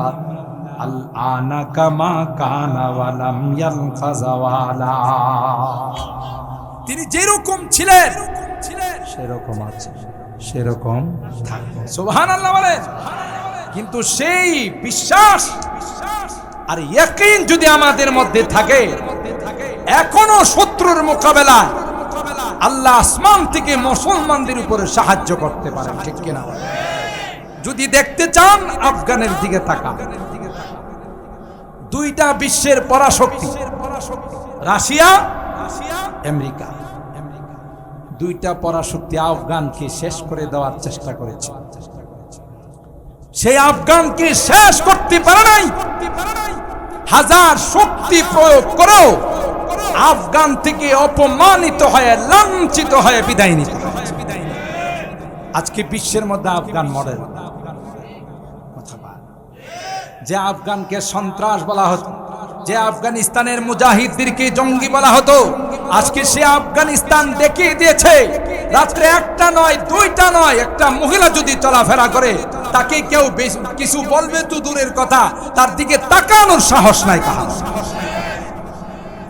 আল আনা কামা কানা ওয়ালাম ইয়ালকাযাওয়ালা। তিনি যেরকম ছিলেন সেরকম আছে, সেরকম থাকবে। সুবহানাল্লাহ বলেন। কিন্তু সেই বিশ্বাস আর ইয়াকিন যদি আমাদের মধ্যে থাকে, এখনো শত্রুর মোকাবেলায় আল্লাহ আসমান থেকে মুসলমানদের উপরে সাহায্য করতে পারেন, ঠিক কিনা? যদি দেখতে চান আফগানের দিকে তাকান। দুইটা বিশ্বের পরাশক্তি, রাশিয়া, আমেরিকা, দুইটা পরাশক্তি আফগানকে শেষ করে দেওয়ার চেষ্টা করেছে। সেই আফগানকে শেষ করতে পারে নাই। হাজার শক্তি প্রয়োগ করেও আফগান থেকে অপমানিত হয়ে লাঞ্ছিত হয়ে বিদায় নিতে। আজকে বিশ্বের মধ্যে আফগান মডেল। যে আফগানকে সন্ত্রাস বলা হতো, যে আফগানিস্তানের মুজাহিদদেরকে জঙ্গি বলা হতো, আজকে সে আফগানিস্তান দেখিয়ে দিয়েছে রাত্রে একটা নয়, দুইটা নয়, একটা মহিলা যদি চলাফেরা করে তাকে কেউ কিছু বলবে তো দূরের কথা, তার দিকে তাকানোর সাহস নাই কাহার।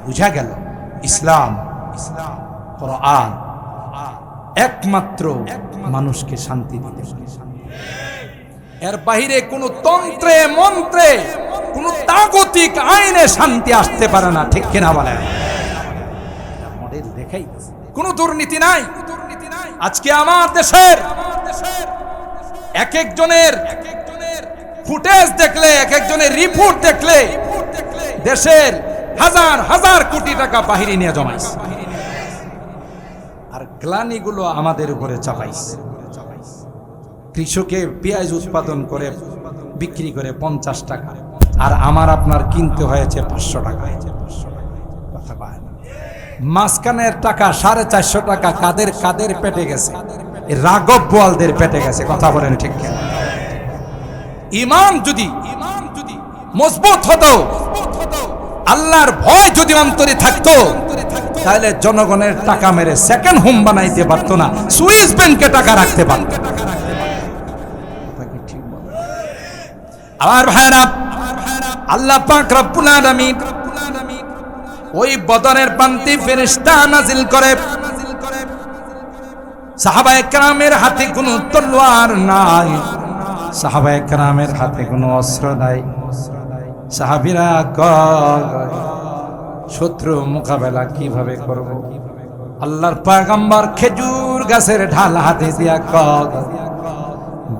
বুঝা গেল ইসলাম, কোরআন একমাত্র মানুষকে শান্তি দিতে পারে। এর বাহিরে কোন তন্ত্রে মন্ত্রে কোন তাগতিক আইনে শান্তি আসতে পারে না, ঠিক কিনা বলেন? মডেল দেখাই, কোন দুর্নীতি নাই। আজকে আমার দেশের এক একজনের ফুটেজ দেখলে, এক একজনের রিপোর্ট দেখলে দেশের হাজার হাজার কোটি টাকা বাহিরে নিয়ে জমাইছে, আর গ্লানিগুলো আমাদের উপরে চাপাইছে। কৃষকে পেঁয়াজ উৎপাদন করে বিক্রি করে 50 টাকা, আর আমার আপনার কিনতে হয়েছে 500 টাকা। কথা বলেন, মাঝখানের টাকা 450 টাকা কাদের কাদের পেটে গেছে? রাঘব বোয়ালদের পেটে গেছে। কথা বলেন ঠিক কিনা? ইমান যদি মজবুত হতো, আল্লাহর ভয় যদি অন্তরে থাকতো, তাহলে জনগণের টাকা মেরে সেকেন্ড হোম বানাইতে পারতো না, সুইস ব্যাংকে টাকা রাখতে পারত। আমার ভাইরা, আল্লাহ পাক রব্বুল আলামিন ওই বদরের প্রান্তে ফেরেশতা নাজিল করে। সাহাবায়ে কেরামের হাতে কোনো তলোয়ার নাই, সাহাবায়ে কেরামের হাতে কোনো অস্ত্র নাই। সাহাবীরা শত্রু মোকাবেলা কিভাবে করব? আল্লাহর পয়গম্বর খেজুর গাছের ঢাল হাতে দিয়া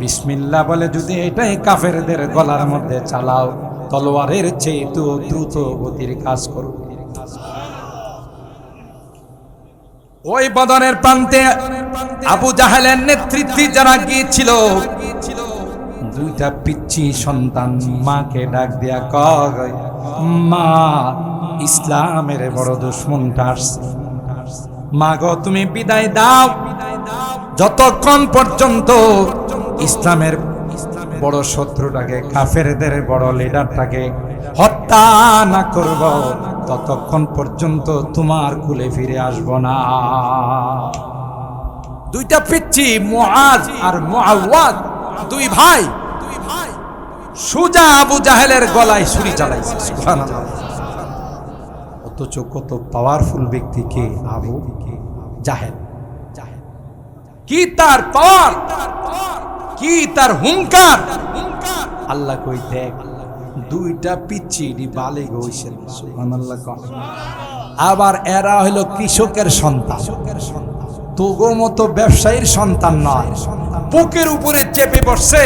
বিসমিল্লাহ বলে যদি এটাই কাফেরদের গলার মধ্যে চালাও, তলোয়ারের চেয়ে তো দ্রুত গতির কাজ করো। ওই বদরের প্রান্তে আবু জাহেলের নেতৃত্বে যারা গিয়েছিল, দুইটা পিচ্চি সন্তান মাকে ডাক দিয়া কয়, মা ইসলামের বড় দুশমনটা আসছে, মা গো তুমি বিদায় দাও, যতক্ষণ পর্যন্ত ইসলামের বড় শত্রুটাকে, কাফেরদের বড় লিডারটাকে হত্যা না করব, ততক্ষণ পর্যন্ত তোমার কুলে ফিরে আসব না। দুইটা পিচ্চি মুআজ আর মুআওয়াদ, দুই ভাই, সুজা আবু জাহেলের গলায় ছুরি চালাইছে। সুবহানাল্লাহ। অথচ কত পাওয়ারফুল ব্যক্তি কে? আবু জাহেল। কি তার পাওয়ার, কি তার হুঙ্কার! আল্লাহ কই দেখ, দুইটা পিচ্চি বালিগ হইছে। সুবহানাল্লাহ। আবার এরা হইল কৃষকের সন্তান, তোগো মতো ব্যবসায়ীর সন্তান নয়। বুকের উপরে চেপে বসছে,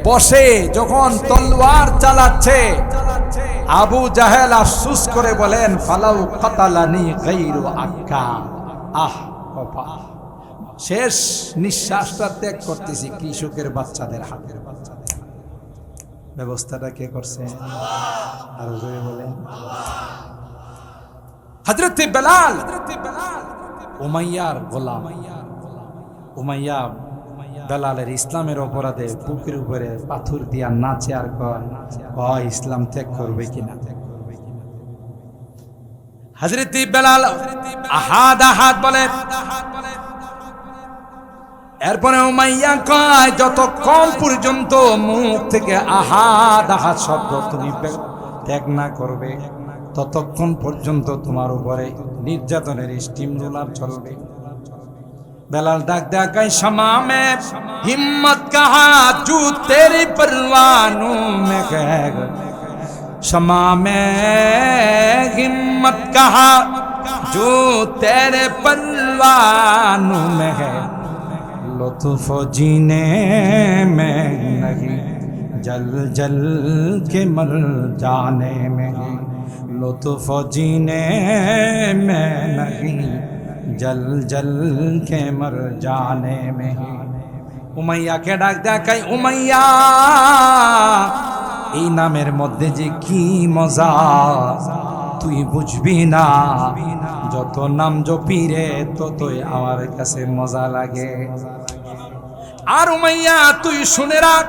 বসে যখন তলোয়ার চালাচ্ছে, আবু জাহেল আফসোস করে বলেন, ফালাউ কাতালানি গায়রু আক্কা। আহ কপাল, শেষ নিঃশ্বাসটা ত্যাগ করতেছি কৃষকের বাচ্চাদের হাতের। ব্যবস্থাটা কে করছে? আর জোরে বলেন। হযরত বেলাল উমাইয়ার গোলাম। উমাইয়া বেলালের ইসলামের অপরাধে বুকের উপরে পাথর দিয়া নাচে আর কয় ইসলাম ত্যাগ করবে কিনা। হযরত বেলাল আহাদ আহাদ বলে। এরপরে উমাইয়া কয় যতক্ষণ পর্যন্ত মুখ থেকে আহাদ আহাদ শব্দ তুমি ত্যাগ না করবে ততক্ষণ পর্যন্ত তোমার উপরে নির্যাতনের স্টিম রোলার চলবে। বেলাল ডাক দেখায়, শমা মে হিম্মত কাহা জু তেরি परवानों में है, शमा में हिम्मत कहा जो तेरे परवानों में है, लुत्फ जीने में नहीं जल जल के मर जाने में है, लुत्फ जीने में नहीं जल जल के मर जाने में है। উমাইয়া কে ডাক দেখাই, উমাইয়া এই নামের মধ্যে যে কি মজা তুই বুঝবি না, যত নাম জপি রে ততই আমার কাছে মজা লাগে। আর উমাইয়া তুই শুনে রাখ,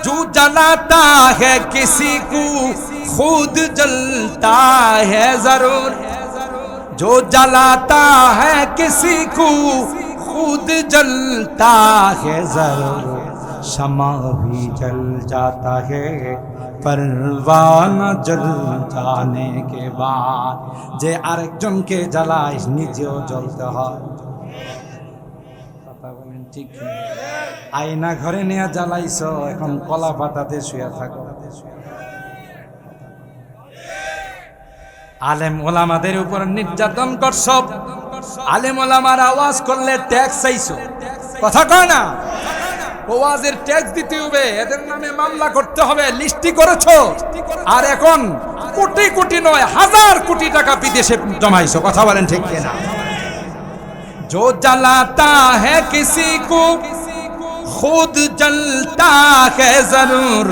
जो जलाता है किसी को खुद जलता है जरूर, जो जलाता है किसी को खुद जलता है जरूर, शमा भी जल जाता है परवाना जल जाने के बाद। যে আরেকজনকে জ্বালায় নিজেও জ্বলতে হয়। কথা বলেন ঠিক? আয়না ঘরে নিয়ে জ্বালাইছো, এখন কলা পাতাতে শুয়ে থাকো। আলেম ওলামাদের উপর নির্যাতন করছো, আলেম ওলামার আওয়াজ করলে ট্যাক্স চাইছো, কথা কয় না? ওয়াজের ট্যাক্স দিতে হবে, এদের নামে মামলা করতে হবে, লিস্টি করেছো। আর এখন কোটি কোটি নয় হাজার কোটি টাকা বিদেশে জমাইছো, কথা বলেন ঠিক কিনা? जो जलाता है किसी को खुद जलता है जरूर,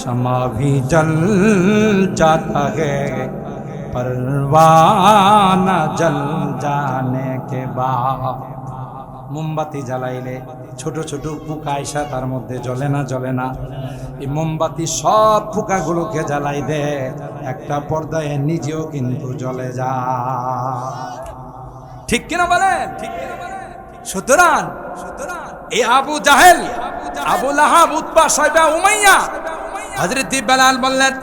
शमा भी जल जाता है परवाना जल जाने के बाद। মোমবাতি জ্বালাইলে ছোট ছোট পোকা আইসা তার মধ্যে জ্বলে না জ্বলে না, এই মোমবাতি সব পোকাগুলোকে জ্বালাই দে, একটা পর্দায় নিজেও কিন্তু জ্বলে যায়, ঠিক কিনা বলেন? সুতরাং এই আবু জাহেল, আবু লাহাব, উতবা, শাইবা, উমাইয়া, হযরত বেলাল বললেন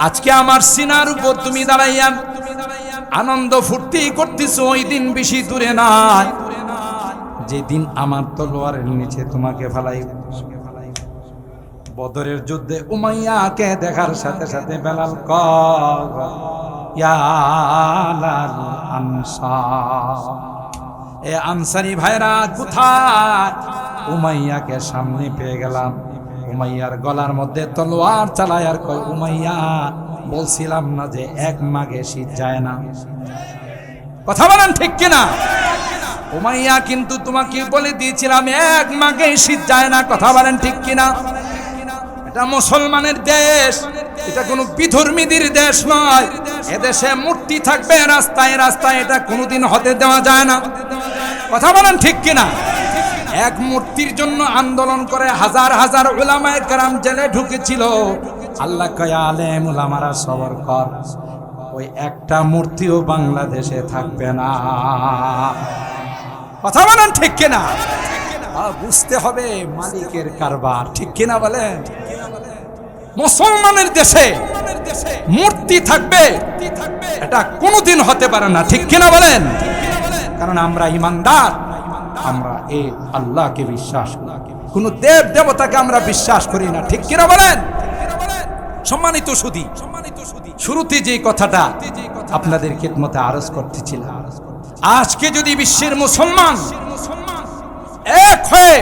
আজকে আমার সিনার উপর তুমি দাঁড়াইয়া আনন্দ ফুর্তি করতেছো, ওই দিন বেশি দূরে নাই যেদিন আমার তলোয়ারের নিচে তোমাকে ফেলাই। বদরের যুদ্ধে উমাইয়াকে দেখার সাথে সাথে বেলাল কয় ইয়া লাল আনসার, এ আনসারি ভাইরা কোথায়? উমাইয়াকে সামনে পেয়ে গেলাম। উমাইয়ার গলার মধ্যে তলোয়ার চালায় আর কয়, উমাইয়া বলছিলাম না যে এক মাঘে শীত যায় না, কথা বলেন ঠিক কিনা? উমাইয়া কিন্তু তোমাকে বলে দিয়েছিলাম এক মাঘে শীত যায় না, কথা বলেন ঠিক কিনা? এটা মুসলমানের দেশ, এটা কোনো বিধর্মীদের দেশ নয়। এদেশে মূর্তি থাকবে রাস্তায় রাস্তায়, এটা কোনোদিন হতে দেওয়া যায় না, কথা বলেন ঠিক কিনা? এক মূর্তির জন্য আন্দোলন করে হাজার হাজার উলামায়ে কেরাম জেলে ঢুকেছিল। আল্লাহ কয় আলেম উলামারা সবর কর, ওই একটা মূর্তিও বাংলাদেশে থাকবে না, কথা বলেন ঠিক কিনা? বুঝতে হবে মালিকের কারবার, ঠিক কিনা বলেন? মুসলমানের দেশে মূর্তি থাকবে এটা কোনোদিন হতে পারে না, ঠিক কিনা বলেন? কারণ আমরা ঈমানদার, আমরা এই আল্লাহকে বিশ্বাস করি, কোন দেব দেবতাকে আমরা বিশ্বাস করি না, ঠিক কিনা বলেন? সম্মানিত সুধী, শুরুতে যে কথাটা আপনাদের খেদমতে আরজ করতেছিলাম, আজকে যদি বিশ্বের মুসলমান এক হয়ে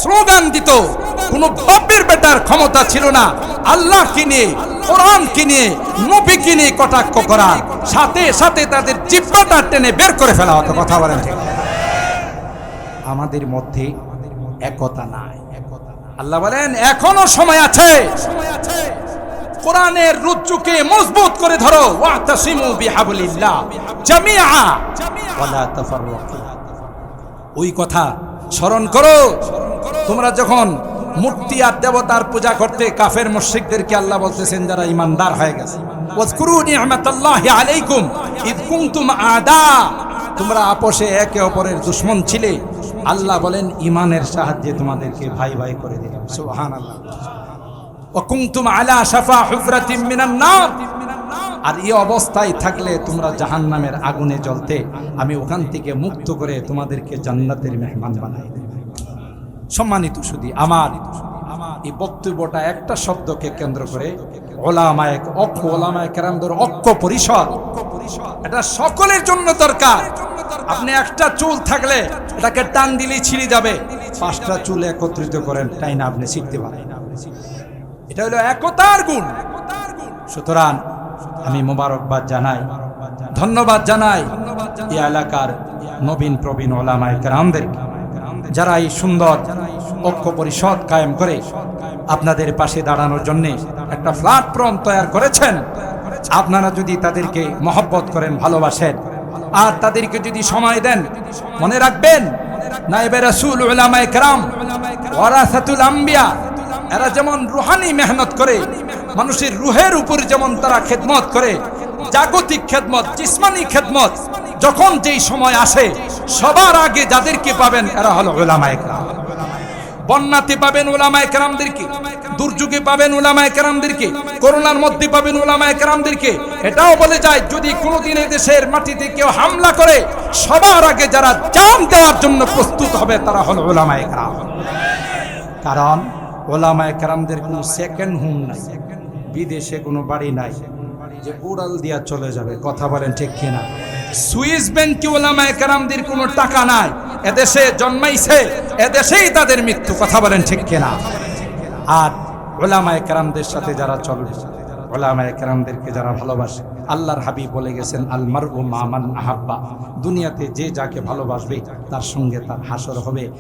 স্লোগান দিত কোনো বাপের বেটার ক্ষমতা ছিল না আল্লাহ কিনে কোরআন কিনে নবী কিনে কটাক্ষ করার, সাথে সাথে তাদের জিহ্বাটা টেনে বের করে ফেলা হতো। কথা বলেন ঠিক? আমাদের মধ্যে একতা নাই। আল্লাহ বলেন এখনো সময় আছে, কোরআনের রুজুকে মজবুত করে ধরো, ওয়াতাসিমু বিহাবলিল্লাহ জামিআ ওয়ালা তাফাররাকু। ওই কথা স্মরণ করো, তোমরা যখন মূর্তি আর দেবতার পূজা করতে কাফের মুশরিকদেরকে আল্লাহ বলতেছেন যারা ঈমানদার হয়ে গেছে, ওয়াজকুরু নি'মাতাল্লাহি আলাইকুম ইদ কুনতুম আদা, তোমরা আপোষে একে অপরের দুশমন ছিলে, আল্লাহ বলেন ঈমানের সাহায্যে তোমাদেরকে ভাই ভাই করে দিলাম। সুবহানাল্লাহ। ওয়া কুনতুম আলা শাফা হুফরাতিন মিনান নার, আর এই অবস্থায় থাকলে তোমরা জাহান্নামের আগুনে জ্বলতে, আমি ওখান থেকে মুক্ত করে তোমাদেরকে জান্নাতের মেহমান বানাই দেব। সম্মানিত শুধু আমার এই বক্তব্যটা একটা শব্দকে কেন্দ্র করে ওলামায়ে কেরামদের ঐক্য পরিষদ, এটা সকলের জন্য দরকার। আপনি একটা চুল থাকলে এটাকে টান দিলেই ছিঁড়ে যাবে, 5টা চুল একত্রিত করেন তাই না আপনি শিখতে পারেন। এটা হলো একতার গুণ। সুতরাং আমি মোবারকবাদ জানাই, ধন্যবাদ জানাই এই এলাকার নবীন প্রবীণ ওলামায়ে কেরামদেরকে, যারা এই সুন্দর ঐক্য পরিষদ কায়েম করে আপনাদের পাশে দাঁড়ানোর জন্য একটা প্ল্যাটফর্ম তৈরি করেছেন। আপনারা যদি তাদেরকে মহব্বত করেন, ভালোবাসেন, আর তাদেরকে যদি সময় দেন, মনে রাখবেন নায়েবে রাসূল উলামায়ে কেরাম ওয়ারাসাতুল আম্বিয়া, এরা যেমন রুহানি মেহনত করে, মানুষের রুহের উপর যেমন তারা খেদমত করে, জাগতিক খেদমত, জিসমানি খেদমত যখন যেই সময় আসে, সবার আগে যাদেরকে পাবেন এরা হলো উলামায়ে কেরাম। বন্যাতে পাবেন উলামায়ে কেরামদেরকে, দুর্যোগে পাবেন উলামায়ে কেরামদেরকে, করোনার মধ্যে পাবেন উলামায়ে কেরামদেরকে। এটাও বলে যায় যদি কোনোদিন এই দেশের মাটিতে কেউ হামলা করে, সবার আগে যারা জান দেওয়ার জন্য প্রস্তুত হবে তারা হলো উলামায়ে কেরাম। কারণ উলামায়ে কেরামদের কোনো সেকেন্ড হোম নাই, বিদেশে কোনো বাড়ি নাই যে উড়াল দিয়া চলে যাবে। কথা বলেন ঠিক কিনা? সুইস ব্যাংকে উলামায়ে কেরামদের কোনো টাকা নাই, এদেশে জন্মাইছে, এদেশেই তাদের মৃত্যু। কথা বলেন ঠিক কিনা? আর উলামায়ে কেরামদের সাথে যারা চলবে, উলামায়ে কেরামদেরকে যারা ভালোবাসে, আল্লাহর হাবিব বলে গেছেন আল মারউ মা মান আহাব্বা, দুনিয়াতে যে যাকে ভালোবাসবে তার সঙ্গে তার হাসর হবে।